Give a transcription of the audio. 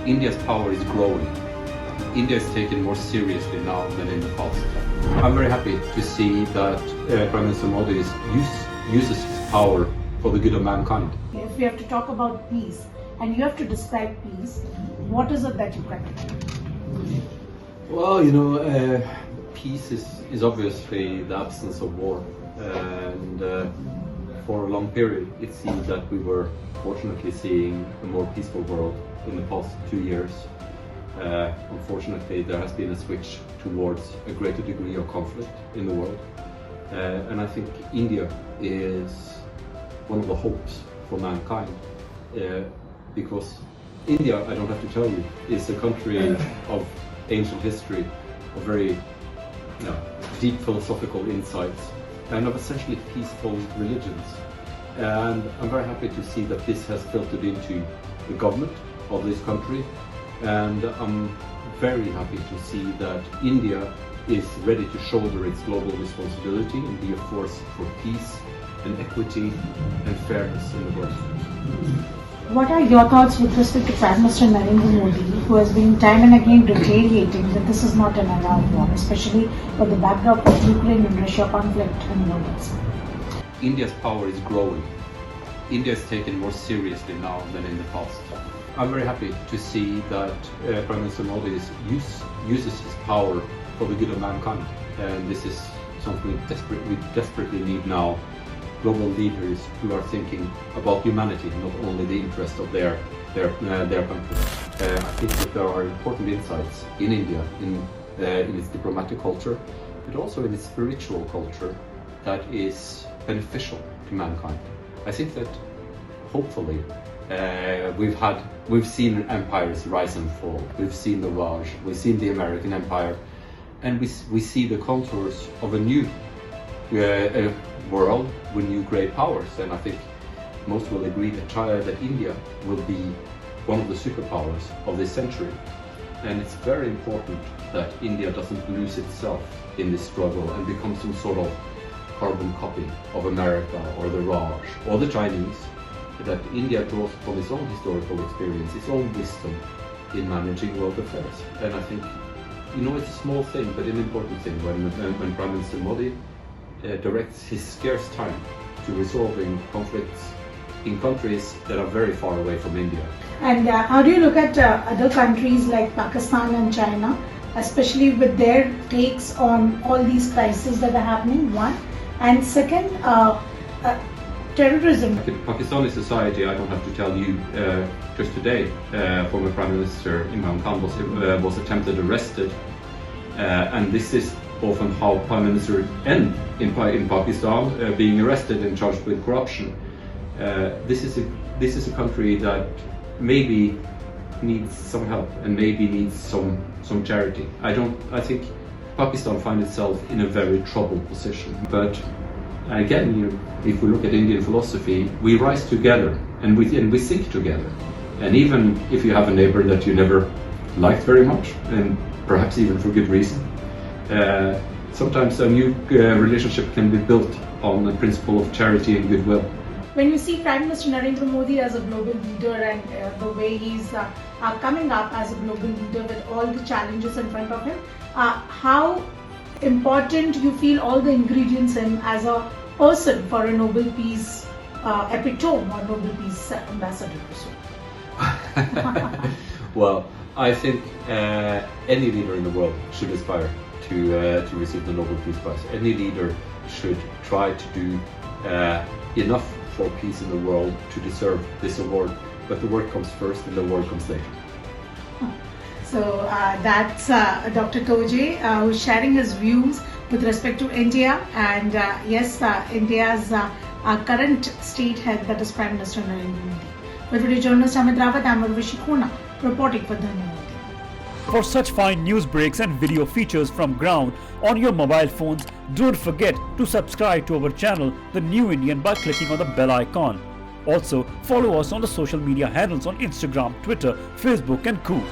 India's power is growing. India is taken more seriously now than in the past. I'm very happy to see that Prime Minister Modi uses his power for the good of mankind. If we have to talk about peace and you have to describe peace, what is it that you practice? Well, peace is obviously the absence of war. And for a long period, it seemed that we were fortunately seeing a more peaceful world in the past 2 years. Unfortunately, there has been a switch towards a greater degree of conflict in the world. And I think India is one of the hopes for mankind. Because India, I don't have to tell you, is a country of ancient history, of very deep philosophical insights, and of essentially peaceful religions. And I'm very happy to see that this has filtered into the government of this country. And I'm very happy to see that India is ready to shoulder its global responsibility and be a force for peace and equity and fairness in the world. What are your thoughts with respect to Prime Minister Narendra Modi, who has been time and again reiterating that this is not an allowed war, especially with the backdrop of Ukraine and Russia conflict and violence? India's power is growing. India is taken more seriously now than in the past. I'm very happy to see that Prime Minister Modi uses his power for the good of mankind. And this is something we desperately need now. Global leaders who are thinking about humanity, not only the interest of their country. I think that there are important insights in India, in its diplomatic culture, but also in its spiritual culture that is beneficial to mankind. I think that hopefully we've seen empires rise and fall. We've seen the Raj, we've seen the American Empire, and we see the contours of a new world with new great powers. And I think most will agree that India will be one of the superpowers of this century. And it's very important that India doesn't lose itself in this struggle and become some sort of carbon copy of America or the Raj or the Chinese. That India draws upon its own historical experience, its own wisdom in managing world affairs. And I think, it's a small thing, but an important thing when Prime Minister Modi directs his scarce time to resolving conflicts in countries that are very far away from India. And how do you look at other countries like Pakistan and China, especially with their takes on all these crises that are happening, one? And second, terrorism. Pakistani society, I don't have to tell you, just today, former Prime Minister Imran Khan was attempted arrested. And this is often how Prime Ministers end in Pakistan, being arrested and charged with corruption. This is a country that maybe needs some help and maybe needs some charity. I think Pakistan finds itself in a very troubled position. But again, if we look at Indian philosophy, we rise together and we think together. And even if you have a neighbor that you never liked very much, and perhaps even for good reason, sometimes a new relationship can be built on the principle of charity and goodwill. When you see Prime Minister Narendra Modi as a global leader and the way he's coming up as a global leader with all the challenges in front of him, how important you feel all the ingredients in as a person for a Nobel Peace epitome or Nobel Peace ambassador? Well, I think any leader in the world should aspire to receive the Nobel Peace Prize. Any leader should try to do enough for peace in the world to deserve this award. But the work comes first and the award comes later. So that's Dr. Toje, who's sharing his views with respect to India and yes, India's current state head, that is Prime Minister Narendra Modi. With video journalist Amit Rawat, I'm Urvashi Khona, reporting for Dhanya Modi. For such fine news breaks and video features from ground on your mobile phones, don't forget to subscribe to our channel, The New Indian, by clicking on the bell icon. Also, follow us on the social media handles on Instagram, Twitter, Facebook and Co.